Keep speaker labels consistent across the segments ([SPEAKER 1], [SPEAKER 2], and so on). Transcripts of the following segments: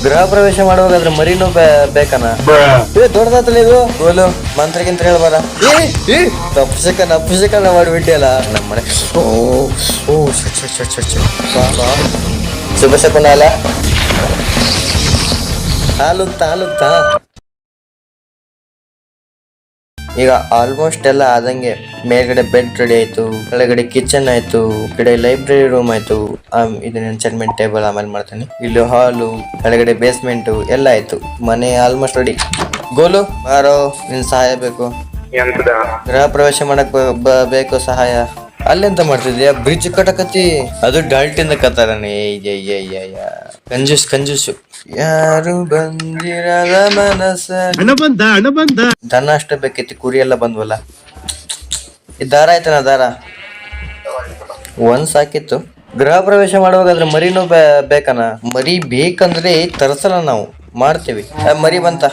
[SPEAKER 1] ಗೃಹ ಪ್ರವೇಶ ಮಾಡುವಾಗ ಮರಿನೂ ಬೇಕನ ದೊಡ್ಡದಾತಲ್ಲ ಇದು ಗೋಲು ಮಂತ್ರಗಿಂತ ಹೇಳ್ಬಾರ ಅಪಶಕನ ಮಾಡಿಬಿಟ್ಟಿಯಲ್ಲ ನಮ್ಮನೆ ಓ ಶುಭ ಶಕುನ ಅಲ್ಲ ಹಾಲುತ್ತಾ ಈಗ ಆಲ್ಮೋಸ್ಟ್ ಎಲ್ಲ ಆದಂಗೆ ಮೇಲ್ಗಡೆ ಬೆಡ್ ರೆಡಿ ಆಯ್ತು, ಕೆಳಗಡೆ ಕಿಚನ್ ಆಯ್ತು, ಕಡೆ ಲೈಬ್ರರಿ ರೂಮ್ ಆಯ್ತು, ಇದನ್ನ ಎನ್ಚರ್ಮೆಂಟ್ ಟೇಬಲ್ ಆಮೇಲೆ ಮಾಡ್ತಾನೆ, ಇಲ್ಲಿ ಹಾಲು, ಕೆಳಗಡೆ ಬೇಸ್ಮೆಂಟ್ ಎಲ್ಲ ಆಯ್ತು. ಮನೆ ಆಲ್ಮೋಸ್ಟ್ ರೆಡಿ. ಗೋಲು ಬಾರೋ, ನಿನ್ ಸಹಾಯ ಬೇಕು. ಗೃಹ ಪ್ರವೇಶ ಮಾಡಕ್ ಬೇಕು ಸಹಾಯ. ಅಲ್ಲೆಂತ ಮಾಡ್ತಿದ್ಯಾ? ಬ್ರಿಡ್ಜ್ ಕಟಕತಿ. ಅದು ಡಾಲ್ಟಿಂದ ಕತ್ತಾರನೆ. ಕಂಜೂಸು ಯಾರು ಬಂದಿರದ ಮನಸ್ಸ. ಹಣ ಬಂದ ದನ ಅಷ್ಟೇ ಬೇಕೈತಿ, ಕುರಿ ಎಲ್ಲ ಬಂದ್ವಲ್ಲ. ಈ ದಾರ ಆಯ್ತನ, ದಾರ ಒಂದ್ ಸಾಕಿತ್ತು. ಗೃಹ ಪ್ರವೇಶ ಮಾಡುವಾಗ ಮರಿನೂ ಬೇಕನ? ಮರಿ ಬೇಕಂದ್ರೆ ತರ್ಸಲ್ಲ, ನಾವು ಮಾಡ್ತೀವಿ. ಮರಿ ಬಂತ.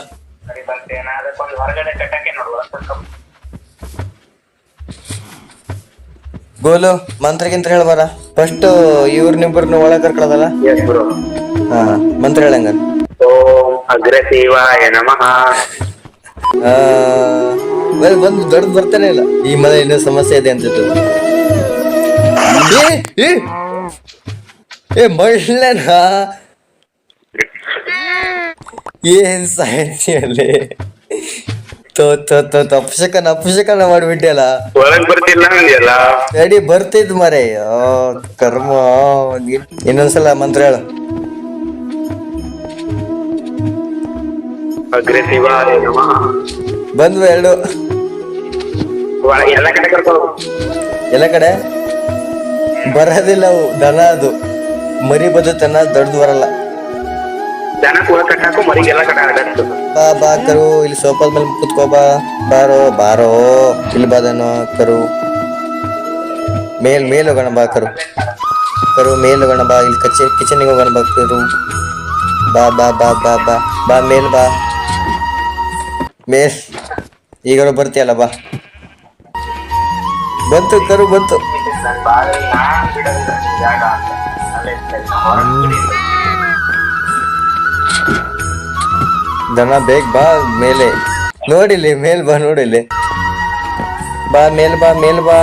[SPEAKER 1] ಗೋಲು ಮಂತ್ರಗಿಂತ ಹೇಳ್ಬಾರ. ಫಸ್ಟ್ ಇವ್ರನ್ನಿಬ್ಬರನ್ನ ಒಳಗೆ ಕರ್ಕೊಳ್ಳೋದಲ್ಲ. ಹಾ ಮಂತ್ರ ಹೇಳಂಗ.
[SPEAKER 2] ಅಗ್ರಸೇವಾಯ ನಮಃ.
[SPEAKER 1] ಬಂದು ದೊಡ್ಡ ಬರ್ತಾನೆ ಇಲ್ಲ. ಈ ಮನೆ ಇನ್ನೂ ಸಮಸ್ಯೆ ಇದೆ ಅಂತಿತ್ತು. ಮಳ್ಳನಾ ಏನ್ ಸಾಹಿತ್ಯಲ್ಲಿ ಅಪಶಕನ ಮಾಡಿಬಿಟ್ಟಿಯಲ್ಲ.
[SPEAKER 2] ಒಳಗ್ ಬರ್ತಿಲ್ಲ ಅಂದ್ಯಲ್ಲ.
[SPEAKER 1] ರೆಡಿ ಬರ್ತಿದ್ ಮರೆ. ಕರ್ಮ. ಇನ್ನೊಂದ್ಸಲ ಮಂತ್ರ ಹೇಳು.
[SPEAKER 2] ಅಗ್ರಸೇವಾಯ ನಮಃ.
[SPEAKER 1] ಬಂದ್ವು ಎರಡು.
[SPEAKER 2] ಎಲ್ಲ ಕಡೆ ಕರ್ಕೊಂಡು
[SPEAKER 1] ಎಲ್ಲ ಕಡೆ ಬರೋದಿಲ್ಲ ಅವು. ದನ ಅದು ಮರಿ ಬದುತ್ತನ, ದೊಡ್ಡದು ಬರಲ್ಲ.
[SPEAKER 2] ದನ ಕೂಡ ಕಟ್ಟಾಕು, ಮರಿಗೆಲ್ಲ ಕಟ್ಟಾಕು.
[SPEAKER 1] ಬಾ ಕರು, ಇಲ್ಲಿ ಸೋಫಾದ ಮೇಲೆ ಕುತ್ಕೋ. ಬಾರೋ ಇಲ್ಲಿ ಬಾದನು ಕರು. ಮೇಲ್ ಹೋಗೋಣ ಬಾ ಕರು. ಮೇಲ್ ಹೋಗೋಣ ಬಾ. ಇಲ್ಲಿ ಕಿಚನ್ಗೆ ಹೋಗೋಣ ಬಾ ಕರು. ಬಾ ಮೇಲ್ ಬಾ. ಮೇಲ್ ಈಗ ಬರ್ತೀಯಲ್ಲ, ಬಾ. ಬಂತು ಕರು, ಬಂತು. ದನ ಬೇಗ ಬಾ ಮೇಲೆ. ನೋಡಿಲಿ ಮೇಲ್ ಬಾ, ನೋಡಿಲಿ ಬಾ, ಮೇಲ್ ಬಾ.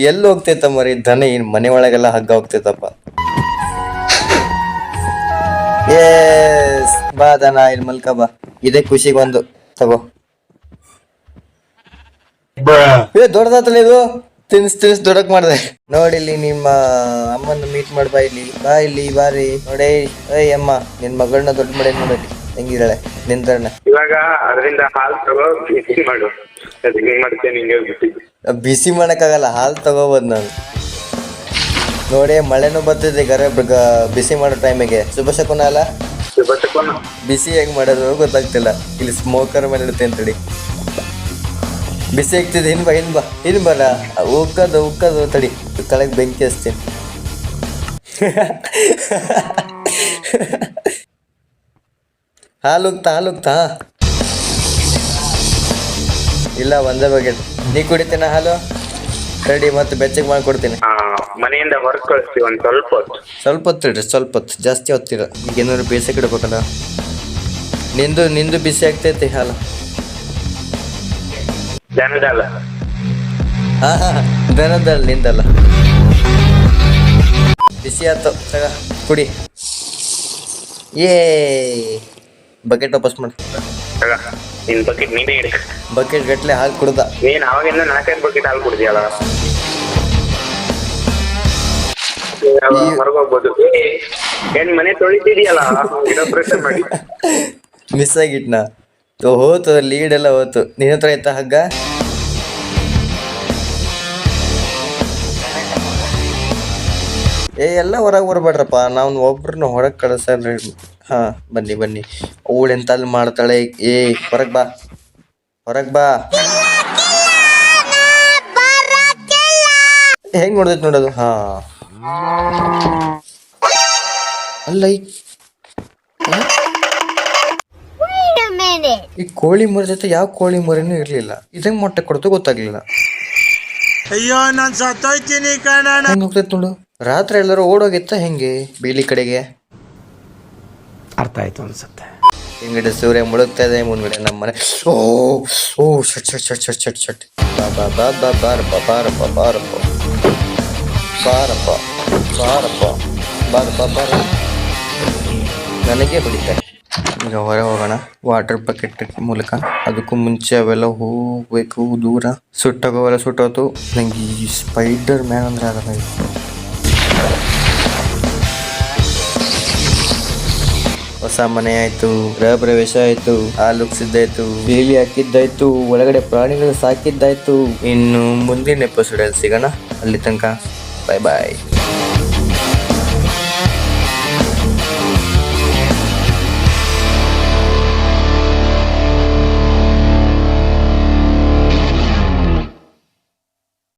[SPEAKER 1] ಎಲ್ಲಿ ಹೋಗ್ತೈತ ಮರಿ ದನ? ಇನ್ ಮನೆ ಒಳಗೆಲ್ಲ ಹಗ್ಗ ಹೋಗ್ತೈತಪ್ಪ. ಬಾ ದನ, ಇಲ್ಲಿ ಮಲ್ಕ ಬಾ. ಇದೇ ಖುಷಿಗೆ ಒಂದು ತಗೋ. ದೊಡ್ಡದಾತಲ್ಲ ಇದು. ತಿನ್ಸ್ ದೊಡ್ಡಕ್ ಮಾಡಿದೆ. ನೋಡಿಲ್ಲಿ ನಿಮ್ಮ ಅಮ್ಮನ ಮೀಟ್ ಮಾಡ್ಬಾ. ಇಲ್ಲಿ ಬಾರಿ ನೋಡಿ. ಅಮ್ಮ, ನಿನ್ ಮಗಳನ್ನ ದೊಡ್ಡ ಮಾಡಿ ನೋಡಲಿ ಹೆಂಗಿದ್ದಾಳೆ ನಿಂತಣ್ಣ.
[SPEAKER 2] ಇವಾಗ ಅದರಿಂದ ಹಾಲು ತಗೋ, ಬಿಸಿ ಮಾಡು. ಹೆಂಗ್ ಮಾಡ್ತೇನೆ ಹಿಂಗೆ ಬಿಟ್ಟು.
[SPEAKER 1] ಬಿಸಿ ಮಾಡಕ್ಕಾಗಲ್ಲ, ಹಾಲು ತಗೋಬೋದು ನಾನು. ನೋಡಿ ಮಳೆನೂ ಬರ್ತಿದೆ, ಬಿಸಿ ಮಾಡೋ ಟೈಮಿಗೆ. ಶುಭ ಶಕುನ ಅಲ್ಲ. ಬಿಸಿ ಹೆಂಗ್ ಮಾಡೋದು ಗೊತ್ತಾಗ್ತಿಲ್ಲ. ಇಲ್ಲಿ ಸ್ಮೋಕರ್ ಮೇಲೆ ಇಡುತ್ತೆ ಅಂತೇಳಿ ಬಿಸಿ ಆಗ್ತಿದೆ. ಇನ್ ಬರ ಉಕ್ಕದು ತಡಿ, ಕೆಳಗೆ ಬೆಂಕಿ ಹಚ್ತೀನಿ. ಹಾಲುಗ್ತಾ ಇಲ್ಲ, ಒಂದೇ ಬಗೆಟ್. ನೀ ಕುಡಿತೀನ ಹಾಲು? ರೆಡಿ, ಮತ್ತೆ ಬೆಚ್ಚಗೆ ಮಾಡ್ಕೊಡ್ತೀನಿ.
[SPEAKER 2] ಮನೆಯಿಂದ ಹೊರಗೆ ಕಳಿಸ್ತೀವಿ ಒಂದು
[SPEAKER 1] ಸ್ವಲ್ಪ ಹೊತ್ತು ಇಡ್ರಿ, ಸ್ವಲ್ಪ ಹೊತ್ತು, ಜಾಸ್ತಿ ಹೊತ್ತಿರ. ಈಗ ಏನಾದ್ರು ಬೇಸಕ್ಕೆ ಇಡ್ಬೇಕಲ್ಲ. ನಿಂದು ಬಿಸಿ ಆಗ್ತೈತಿ ಹಾಲು.
[SPEAKER 2] ದನದಲ್ಲ.
[SPEAKER 1] ದನದಲ್ಲ, ನಿಂದಲ್ಲ. ಬಿಸಿ ಆಯ್ತು, ತಗ ಕುಡಿ. ಬಕೆಟ್ ವಾಪಸ್ ಮಾಡಿ.
[SPEAKER 2] ನಿನ್ ಬಕೆಟ್ ನೀನೇ ಇಡ್ಕ.
[SPEAKER 1] ಬಕೆಟ್ ಗಟ್ಲೆ ಹಾಲು ಕುಡ್ದ.
[SPEAKER 2] ನೀನ್ ಅವಾಗಿಂದ 4-5 ಬಕೆಟ್ ಹಾಲು ಕುಡ್ದಿಯಲ್ಲ. ಹೊರಗೋಗ್ಬೋದು. ಏನ್ ಮನೆ ತೊಳಿತಿದೀಯಲ್ಲ, ಪ್ರೆಷರ್ ಮಾಡಿ.
[SPEAKER 1] ಮಿಸ್ ಆಗಿಟ್ನಾ? ಹೋತು, ಲೀಡ್ ಎಲ್ಲ ಹೋತು. ನಿನ್ನ ಹತ್ರ ಆಯ್ತಾ ಹಗ್ಗ? ಎಲ್ಲ ಹೊರಗೆ ಬರ್ಬೇಡ್ರಪ್ಪ. ನಾವು ಒಬ್ರನ್ನ ಹೊರಗೆ ಕಳಿಸಲ್ರಿ. ಹಾ ಬನ್ನಿ. ಅವಳು ಎಂತ ಮಾಡ್ತಾಳೆ. ಹೊರಗ್ ಬಾ. ಹೆಂಗ್ ನೋಡ್ದೈತಿ ನೋಡೋದು. ಹಾ ಅಲ್ಲ, ಈ ಕೋಳಿ ಮರಿ ಜೊತೆ ಯಾವ ಕೋಳಿ ಮರಿನೂ ಇರ್ಲಿಲ್ಲ. ಇದಂಗ್ ಮೊಟ್ಟೆ ಕೊಡ್ತು ಗೊತ್ತಾಗ್ಲಿಲ್ಲ.
[SPEAKER 3] ಅಯ್ಯೋ, ನಾನ್ ಸತ್ತೋಯ್ತೀನಿ ಕಣ.
[SPEAKER 1] ಹೆಂಗ್ ಹೋಗ್ತೈತಿ ನೋಡು. ರಾತ್ರಿ ಎಲ್ಲರೂ ಓಡೋಗಿತ್ತ ಹೆಂಗೆ ಬೇಲಿ ಕಡೆಗೆ.
[SPEAKER 4] ಅರ್ಥ ಆಯ್ತು ಅನ್ಸುತ್ತೆ.
[SPEAKER 1] ಹಿಂಗಡೆ ಸೂರ್ಯ ಮುಳುಗ್ತಾ ಇದೆ, ಮುಂದ್ಗಡೆ ನಮ್ಮ ಮನೆ. ಓ ಓ shut shut shut shut shut shut. ಬಾ ಬಾ ಬಾ ಬಾರಪ್ಪ ಬಾರಪ್ಪ ಬಾರಪ್ಪ ಬಾರಪ್ಪ ಬಾರಪ್ಪ ಬಾರಪ್ಪ ಬಾರ. ನನಗೆ ಹೊಡಿತಾರೆ. ಈಗ ಹೊರ ಹೋಗೋಣ ವಾಟರ್ ಬಕೆಟ್ ಮೂಲಕ. ಅದಕ್ಕೂ ಮುಂಚೆ ಅವೆಲ್ಲ ಹೋಗ್ಬೇಕು ದೂರ. ಸುಟ್ಟೋಗೋವೆಲ್ಲ ಸುಟ್ಟೋತು. ನಂಗೆ ಈ ಸ್ಪೈಡರ್ ಮ್ಯಾನ್ ಅಂದ್ರೆ ಆಗಲ್ಲ. ಹೊಸ ಮನೆ ಆಯ್ತು, ಗೃಹ ಪ್ರವೇಶ ಆಯ್ತು, ಹಾಲು ಉಗ್ಸಿದ್ದಾಯ್ತು, ಬೇಲಿ ಹಾಕಿದ್ದಾಯ್ತು, ಒಳಗಡೆ ಪ್ರಾಣಿಗಳು ಸಾಕಿದ್ದಾಯ್ತು. ಇನ್ನು ಮುಂದಿನ ಎಪಿಸೋಡಲ್ಲಿ ಸಿಗೋಣ. ಅಲ್ಲಿ ತನಕ ಬಾಯ್ ಬಾಯ್.